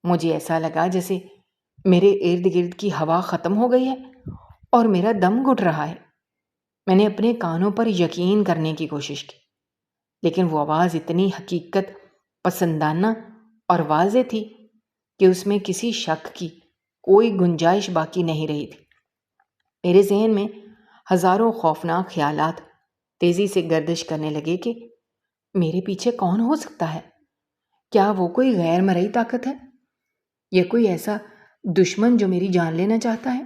مجھے ایسا لگا جیسے میرے ارد گرد کی ہوا ختم ہو گئی ہے اور میرا دم گھٹ رہا ہے۔ میں نے اپنے کانوں پر یقین کرنے کی کوشش کی، لیکن وہ آواز اتنی حقیقت پسندانہ اور واضح تھی کہ اس میں کسی شک کی کوئی گنجائش باقی نہیں رہی تھی۔ میرے ذہن میں ہزاروں خوفناک خیالات تیزی سے گردش کرنے لگے کہ میرے پیچھے کون ہو سکتا ہے؟ کیا وہ کوئی غیر مرئی طاقت ہے یا کوئی ایسا دشمن جو میری جان لینا چاہتا ہے؟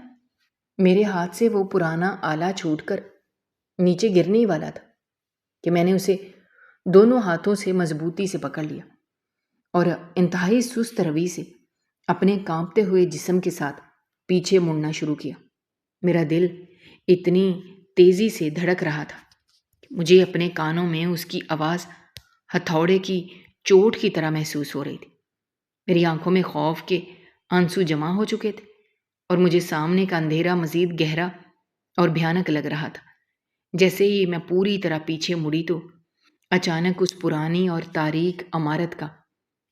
میرے ہاتھ سے وہ پرانا آلہ چھوٹ کر نیچے گرنے ہی والا تھا کہ میں نے اسے دونوں ہاتھوں سے مضبوطی سے پکڑ لیا اور انتہائی سست روی سے اپنے کانپتے ہوئے جسم کے ساتھ پیچھے مڑنا شروع کیا۔ میرا دل اتنی تیزی سے دھڑک رہا تھا کہ مجھے اپنے کانوں میں اس کی آواز ہتھوڑے کی چوٹ کی طرح محسوس ہو رہی تھی۔ میری آنکھوں میں خوف کے آنسو جمع ہو چکے تھے اور مجھے سامنے کا اندھیرا مزید گہرا اور بھیانک لگ رہا تھا۔ جیسے ہی میں پوری طرح پیچھے مڑی تو اچانک اس پرانی اور تاریک عمارت کا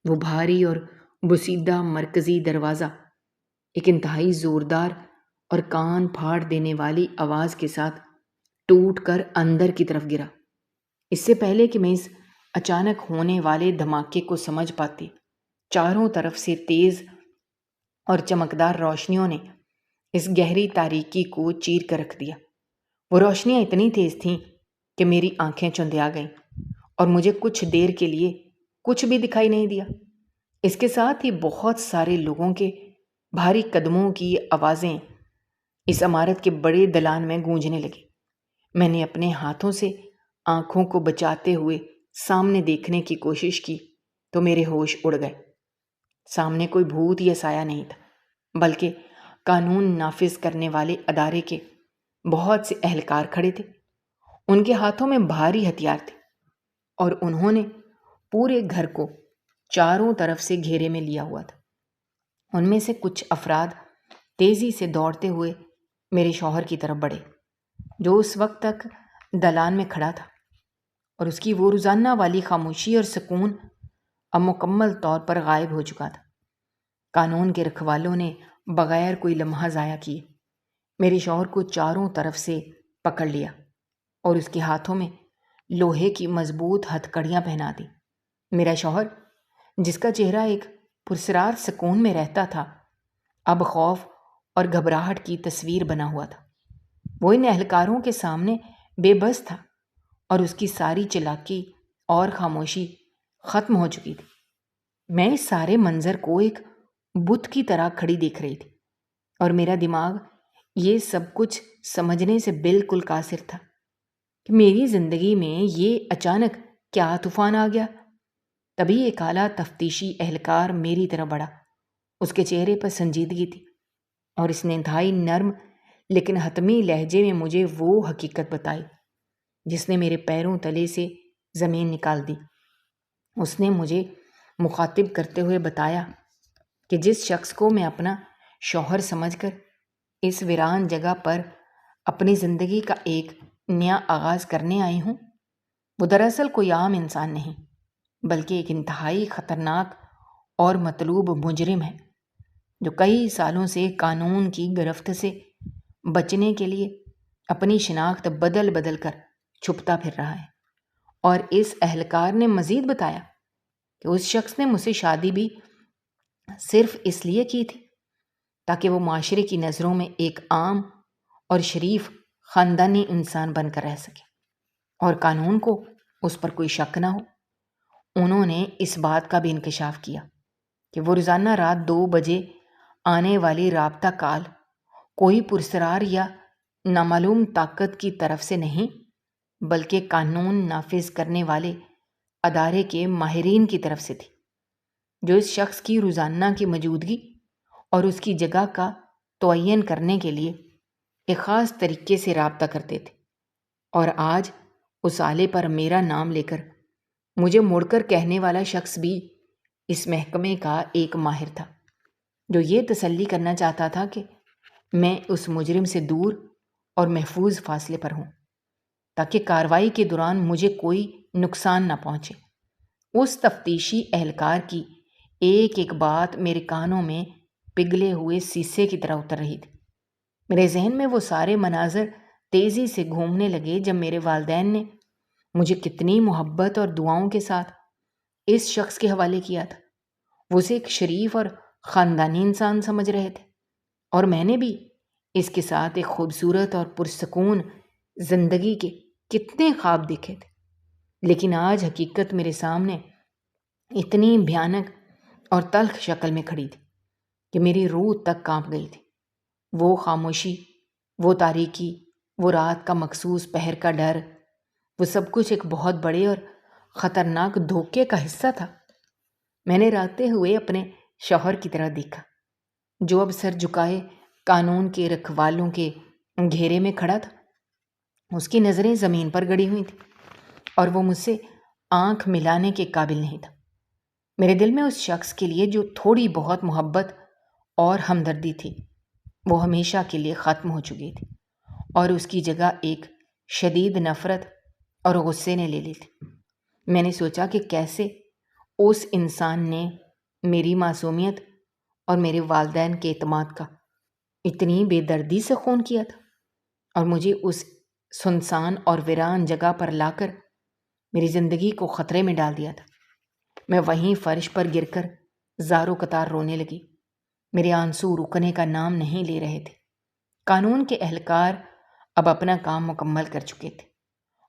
وہ بھاری اور بوسیدہ مرکزی دروازہ ایک انتہائی زوردار اور کان پھاڑ دینے والی آواز کے ساتھ ٹوٹ کر اندر کی طرف گرا۔ اس سے پہلے کہ میں اس اچانک ہونے والے دھماکے کو سمجھ پاتی، چاروں طرف سے تیز اور چمکدار روشنیوں نے اس گہری تاریکی کو چیر کر رکھ دیا۔ وہ روشنیاں اتنی تیز تھیں کہ میری آنکھیں چندیا گئیں اور مجھے کچھ دیر کے لیے کچھ بھی دکھائی نہیں دیا۔ اس کے ساتھ ہی بہت سارے لوگوں کے بھاری قدموں کی آوازیں اس عمارت کے بڑے دلان میں گونجنے لگی۔ میں نے اپنے ہاتھوں سے آنکھوں کو بچاتے ہوئے سامنے دیکھنے کی کوشش کی تو میرے ہوش اڑ گئے۔ سامنے کوئی بھوت یا سایہ نہیں تھا، بلکہ قانون نافذ کرنے والے ادارے کے بہت سے اہلکار کھڑے تھے۔ ان کے ہاتھوں میں بھاری ہتھیار تھے اور انہوں نے پورے گھر کو چاروں طرف سے گھیرے میں لیا ہوا تھا۔ ان میں سے کچھ افراد تیزی سے دوڑتے ہوئے میرے شوہر کی طرف بڑھے، جو اس وقت تک دلان میں کھڑا تھا، اور اس کی وہ روزانہ والی خاموشی اور سکون اب مکمل طور پر غائب ہو چکا تھا۔ قانون کے رکھوالوں نے بغیر کوئی لمحہ ضائع کیے میرے شوہر کو چاروں طرف سے پکڑ لیا اور اس کے ہاتھوں میں لوہے کی مضبوط ہتھکڑیاں پہنا دی۔ میرا شوہر، جس کا چہرہ ایک پرسرار سکون میں رہتا تھا، اب خوف اور گھبراہٹ کی تصویر بنا ہوا تھا۔ وہ ان اہلکاروں کے سامنے بے بس تھا اور اس کی ساری چلاکی اور خاموشی ختم ہو چکی تھی۔ میں اس سارے منظر کو ایک بت کی طرح کھڑی دیکھ رہی تھی، اور میرا دماغ یہ سب کچھ سمجھنے سے بالکل قاصر تھا کہ میری زندگی میں یہ اچانک کیا طوفان آ گیا۔ تبھی ایک اعلیٰ تفتیشی اہلکار میری طرف بڑھا۔ اس کے چہرے پر سنجیدگی تھی اور اس نے انتہائی نرم لیکن حتمی لہجے میں مجھے وہ حقیقت بتائی جس نے میرے پیروں تلے سے زمین نکال دی۔ اس نے مجھے مخاطب کرتے ہوئے بتایا کہ جس شخص کو میں اپنا شوہر سمجھ کر اس ویران جگہ پر اپنی زندگی کا ایک نیا آغاز کرنے آئی ہوں، وہ دراصل کوئی عام انسان نہیں، بلکہ ایک انتہائی خطرناک اور مطلوب مجرم ہے، جو کئی سالوں سے قانون کی گرفت سے بچنے کے لیے اپنی شناخت بدل بدل کر چھپتا پھر رہا ہے۔ اور اس اہلکار نے مزید بتایا کہ اس شخص نے مجھ سے شادی بھی صرف اس لیے کی تھی تاکہ وہ معاشرے کی نظروں میں ایک عام اور شریف خاندانی انسان بن کر رہ سکے اور قانون کو اس پر کوئی شک نہ ہو۔ انہوں نے اس بات کا بھی انکشاف کیا کہ وہ روزانہ رات 2 بجے آنے والی رابطہ کال کوئی پرسرار یا نامعلوم طاقت کی طرف سے نہیں، بلکہ قانون نافذ کرنے والے ادارے کے ماہرین کی طرف سے تھی، جو اس شخص کی روزانہ کی موجودگی اور اس کی جگہ کا تعین کرنے کے لیے ایک خاص طریقے سے رابطہ کرتے تھے۔ اور آج اس آلے پر میرا نام لے کر مجھے مڑ کر کہنے والا شخص بھی اس محکمے کا ایک ماہر تھا، جو یہ تسلی کرنا چاہتا تھا کہ میں اس مجرم سے دور اور محفوظ فاصلے پر ہوں، تاکہ کارروائی کے دوران مجھے کوئی نقصان نہ پہنچے۔ اس تفتیشی اہلکار کی ایک ایک بات میرے کانوں میں پگھلے ہوئے سیسے کی طرح اتر رہی تھی۔ میرے ذہن میں وہ سارے مناظر تیزی سے گھومنے لگے جب میرے والدین نے مجھے کتنی محبت اور دعاؤں کے ساتھ اس شخص کے حوالے کیا تھا۔ وہ اسے ایک شریف اور خاندانی انسان سمجھ رہے تھے، اور میں نے بھی اس کے ساتھ ایک خوبصورت اور پرسکون زندگی کے کتنے خواب دیکھے تھے۔ لیکن آج حقیقت میرے سامنے اتنی بھیانک اور تلخ شکل میں کھڑی تھی کہ میری روح تک کانپ گئی تھی۔ وہ خاموشی، وہ تاریکی، وہ رات کا مخصوص پہر کا ڈر، وہ سب کچھ ایک بہت بڑے اور خطرناک دھوکے کا حصہ تھا۔ میں نے راتے ہوئے اپنے شوہر کی طرح دیکھا، جو اب سر جھکائے قانون کے رکھوالوں کے گھیرے میں کھڑا تھا۔ اس کی نظریں زمین پر گڑی ہوئی تھیں اور وہ مجھ سے آنکھ ملانے کے قابل نہیں تھا۔ میرے دل میں اس شخص کے لیے جو تھوڑی بہت محبت اور ہمدردی تھی، وہ ہمیشہ کے لیے ختم ہو چکی تھی، اور اس کی جگہ ایک شدید نفرت اور غصے نے لے لی تھی۔ میں نے سوچا کہ کیسے اس انسان نے میری معصومیت اور میرے والدین کے اعتماد کا اتنی بے دردی سے خون کیا تھا، اور مجھے اس سنسان اور ویران جگہ پر لا کر میری زندگی کو خطرے میں ڈال دیا تھا۔ میں وہیں فرش پر گر کر زاروں قطار رونے لگی۔ میرے آنسو رکنے کا نام نہیں لے رہے تھے۔ قانون کے اہلکار اب اپنا کام مکمل کر چکے تھے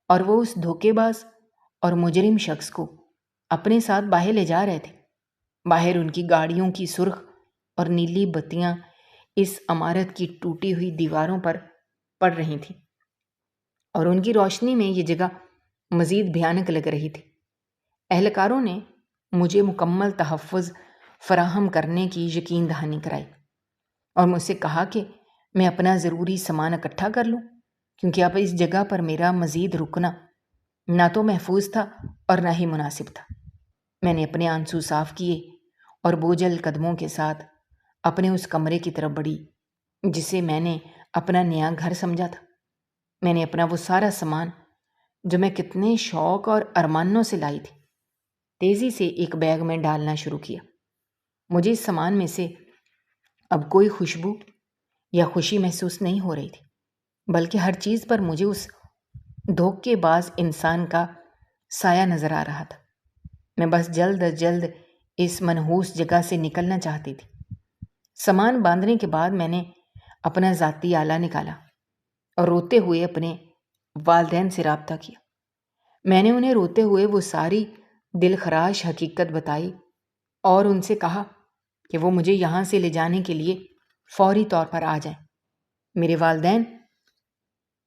اور وہ اس دھوکے باز اور مجرم شخص کو اپنے ساتھ باہر لے جا رہے تھے۔ باہر ان کی گاڑیوں کی سرخ اور نیلی بتیاں اس عمارت کی ٹوٹی ہوئی دیواروں پر پڑ رہی تھیں اور ان کی روشنی میں یہ جگہ مزید بھیانک لگ رہی تھی۔ اہلکاروں نے مجھے مکمل تحفظ فراہم کرنے کی یقین دہانی کرائی اور مجھ سے کہا کہ میں اپنا ضروری سامان اکٹھا کر لوں، کیونکہ اب اس جگہ پر میرا مزید رکنا نہ تو محفوظ تھا اور نہ ہی مناسب تھا۔ میں نے اپنے آنسو صاف کیے اور بوجھل قدموں کے ساتھ اپنے اس کمرے کی طرف بڑھی جسے میں نے اپنا نیا گھر سمجھا تھا۔ میں نے اپنا وہ سارا سامان جو میں کتنے شوق اور ارمانوں سے لائی تھی تیزی سے ایک بیگ میں ڈالنا شروع کیا۔ مجھے اس سامان میں سے اب کوئی خوشبو یا خوشی محسوس نہیں ہو رہی تھی، بلکہ ہر چیز پر مجھے اس دھوکے باز انسان کا سایہ نظر آ رہا تھا۔ میں بس جلد از جلد اس منحوس جگہ سے نکلنا چاہتی تھی۔ سامان باندھنے کے بعد میں نے اپنا ذاتی آلہ نکالا اور روتے ہوئے اپنے والدین سے رابطہ کیا۔ میں نے انہیں روتے ہوئے وہ ساری دل خراش حقیقت بتائی اور ان سے کہا کہ وہ مجھے یہاں سے لے جانے کے لیے فوری طور پر آ جائیں۔ میرے والدین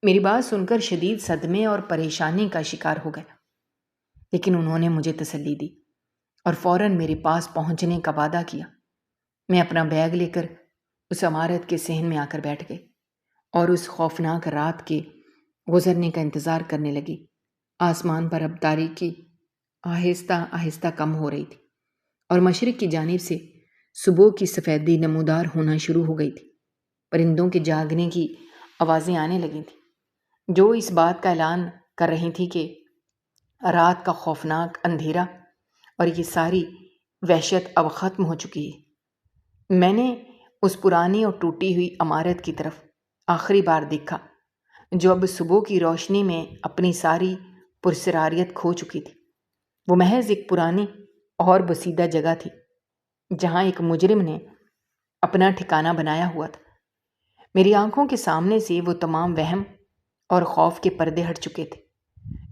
میری بات سن کر شدید صدمے اور پریشانی کا شکار ہو گئے، لیکن انہوں نے مجھے تسلی دی اور فوراً میرے پاس پہنچنے کا وعدہ کیا۔ میں اپنا بیگ لے کر اس عمارت کے صحن میں آ کر بیٹھ گئی اور اس خوفناک رات کے گزرنے کا انتظار کرنے لگی۔ آسمان پر اب تاریکی آہستہ آہستہ کم ہو رہی تھی اور مشرق کی جانب سے صبح کی سفیدی نمودار ہونا شروع ہو گئی تھی۔ پرندوں کے جاگنے کی آوازیں آنے لگی تھیں جو اس بات کا اعلان کر رہی تھی کہ رات کا خوفناک اندھیرا اور یہ ساری وحشت اب ختم ہو چکی ہے۔ میں نے اس پرانی اور ٹوٹی ہوئی عمارت کی طرف آخری بار دیکھا جو اب صبح کی روشنی میں اپنی ساری پرسراریت کھو چکی تھی۔ وہ محض ایک پرانی اور بسیدہ جگہ تھی جہاں ایک مجرم نے اپنا ٹھکانہ بنایا ہوا تھا۔ میری آنکھوں کے سامنے سے وہ تمام وہم اور خوف کے پردے ہٹ چکے تھے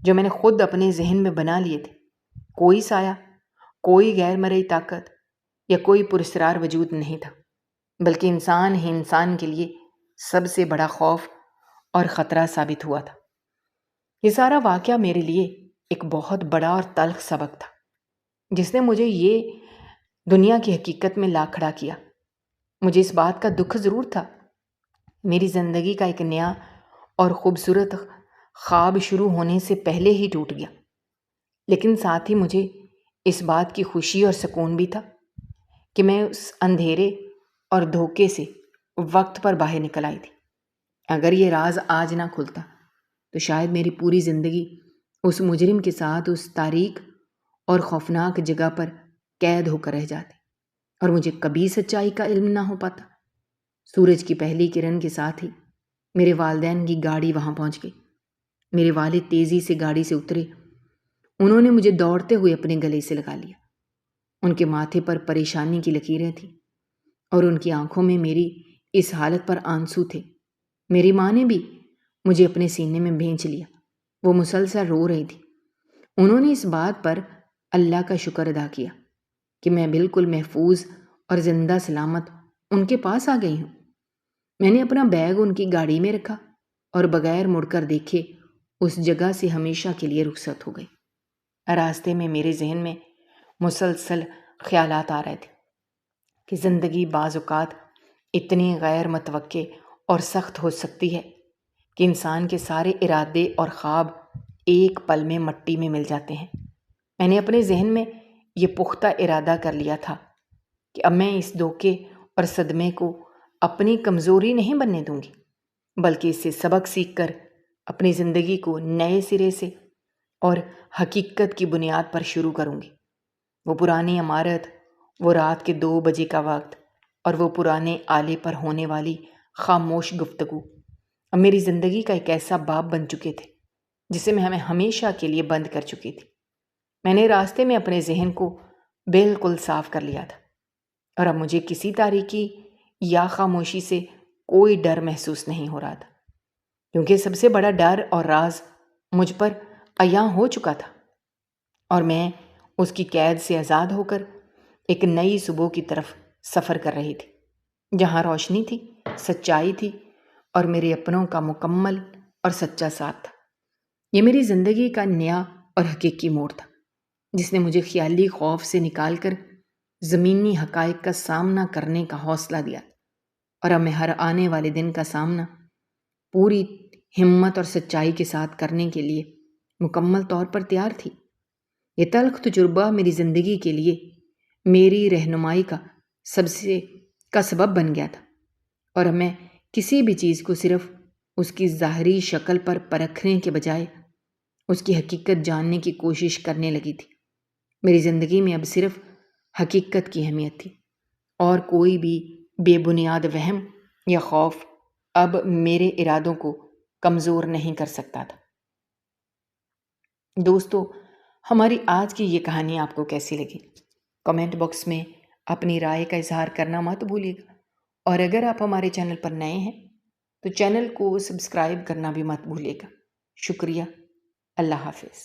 جو میں نے خود اپنے ذہن میں بنا لیے تھے۔ کوئی سایہ، کوئی غیر مرئی طاقت یا کوئی پراسرار وجود نہیں تھا، بلکہ انسان ہی انسان کے لیے سب سے بڑا خوف اور خطرہ ثابت ہوا تھا۔ یہ سارا واقعہ میرے لیے ایک بہت بڑا اور تلخ سبق تھا جس نے مجھے یہ دنیا کی حقیقت میں لا کھڑا کیا۔ مجھے اس بات کا دکھ ضرور تھا، میری زندگی کا ایک نیا اور خوبصورت خواب شروع ہونے سے پہلے ہی ٹوٹ گیا، لیکن ساتھ ہی مجھے اس بات کی خوشی اور سکون بھی تھا کہ میں اس اندھیرے اور دھوکے سے وقت پر باہر نکل آئی تھی۔ اگر یہ راز آج نہ کھلتا تو شاید میری پوری زندگی اس مجرم کے ساتھ اس تاریک اور خوفناک جگہ پر قید ہو کر رہ جاتی اور مجھے کبھی سچائی کا علم نہ ہو پاتا۔ سورج کی پہلی کرن کے ساتھ ہی میرے والدین کی گاڑی وہاں پہنچ گئی۔ میرے والد تیزی سے گاڑی سے اترے۔ انہوں نے مجھے دوڑتے ہوئے اپنے گلے سے لگا لیا۔ ان کے ماتھے پر پریشانی کی لکیریں تھیں اور ان کی آنکھوں میں میری اس حالت پر آنسو تھے۔ میری ماں نے بھی مجھے اپنے سینے میں بھینچ لیا۔ وہ مسلسل رو رہی تھی۔ انہوں نے اس بات پر اللہ کا شکر ادا کیا کہ میں بالکل محفوظ اور زندہ سلامت ان کے پاس آ گئی ہوں۔ میں نے اپنا بیگ ان کی گاڑی میں رکھا اور بغیر مڑ کر دیکھے اس جگہ سے ہمیشہ کے لیے رخصت ہو گئی۔ راستے میں میرے ذہن میں مسلسل خیالات آ رہے تھے کہ زندگی بعض اوقات اتنی غیر متوقع اور سخت ہو سکتی ہے کہ انسان کے سارے ارادے اور خواب ایک پل میں مٹی میں مل جاتے ہیں۔ میں نے اپنے ذہن میں یہ پختہ ارادہ کر لیا تھا کہ اب میں اس دھوکے اور صدمے کو اپنی کمزوری نہیں بننے دوں گی، بلکہ اس سے سبق سیکھ کر اپنی زندگی کو نئے سرے سے اور حقیقت کی بنیاد پر شروع کروں گی۔ وہ پرانی عمارت، وہ رات کے 2 بجے کا وقت اور وہ پرانے آلے پر ہونے والی خاموش گفتگو اب میری زندگی کا ایک ایسا باب بن چکے تھے جسے میں ہمیں ہمیشہ کے لیے بند کر چکی تھی۔ میں نے راستے میں اپنے ذہن کو بالکل صاف کر لیا تھا، اور اب مجھے کسی تاریکی یا خاموشی سے کوئی ڈر محسوس نہیں ہو رہا تھا، کیونکہ سب سے بڑا ڈر اور راز مجھ پر عیاں ہو چکا تھا، اور میں اس کی قید سے آزاد ہو کر ایک نئی صبح کی طرف سفر کر رہی تھی، جہاں روشنی تھی، سچائی تھی، اور میرے اپنوں کا مکمل اور سچا ساتھ تھا۔ یہ میری زندگی کا نیا اور حقیقی موڑ تھا، جس نے مجھے خیالی خوف سے نکال کر زمینی حقائق کا سامنا کرنے کا حوصلہ دیا، اور اب میں ہر آنے والے دن کا سامنا پوری ہمت اور سچائی کے ساتھ کرنے کے لیے مکمل طور پر تیار تھی۔ یہ تلخ تجربہ میری زندگی کے لیے میری رہنمائی کا سبب بن گیا تھا، اور اب میں کسی بھی چیز کو صرف اس کی ظاہری شکل پر پرکھنے کے بجائے اس کی حقیقت جاننے کی کوشش کرنے لگی تھی۔ میری زندگی میں اب صرف حقیقت کی اہمیت تھی، اور کوئی بھی بے بنیاد وہم یا خوف اب میرے ارادوں کو کمزور نہیں کر سکتا تھا۔ دوستو، ہماری آج کی یہ کہانی آپ کو کیسی لگی؟ کمنٹ باکس میں اپنی رائے کا اظہار کرنا مت بھولیے گا، اور اگر آپ ہمارے چینل پر نئے ہیں تو چینل کو سبسکرائب کرنا بھی مت بھولیے گا۔ شکریہ۔ اللہ حافظ۔